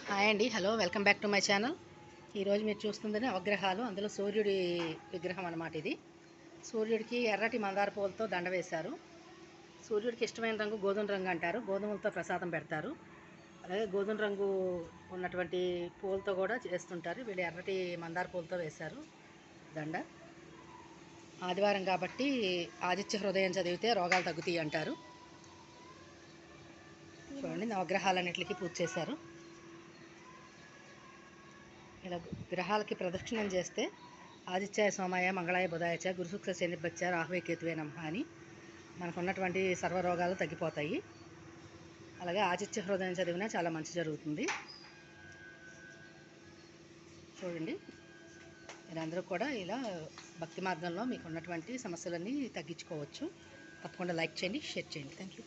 Hi అండి, hello, welcome back to my channel. ఈరోజు మీరు చూస్తుంది నవగ్రహాలు, అందులో సూర్యుడి విగ్రహం అన్నమాట. ఇది సూర్యుడికి ఎర్రటి మందార పూలతో దండ వేశారు. సూర్యుడికి ఇష్టమైన రంగు గోధుమ రంగు అంటారు. గోధుమలతో ప్రసాదం పెడతారు. అలాగే గోధుమ రంగు ఉన్నటువంటి పూలతో కూడా చేస్తుంటారు. వీళ్ళు ఎర్రటి మందార పూలతో వేశారు దండ. ఆదివారం కాబట్టి ఆదిత్య హృదయం చదివితే రోగాలు తగ్గుతాయి అంటారు. చూడండి, నవగ్రహాలన్నిటికీ పూజ చేశారు. ఇలా గ్రహాలకి ప్రదక్షిణం చేస్తే ఆదిత్యాయ సోమాయ మంగళాయ బుధాయచ గురుశుక్ర శనిభ్యచ్చ రాహువే కేతువే నమః అని మనకు ఉన్నటువంటి సర్వరోగాలు తగ్గిపోతాయి. అలాగే ఆదిత్య హృదయం చదివినా చాలా మంచి జరుగుతుంది. చూడండి, మీరందరూ కూడా ఇలా భక్తి మార్గంలో మీకు ఉన్నటువంటి సమస్యలన్నీ తగ్గించుకోవచ్చు. తప్పకుండా లైక్ చేయండి, షేర్ చేయండి. Thank you.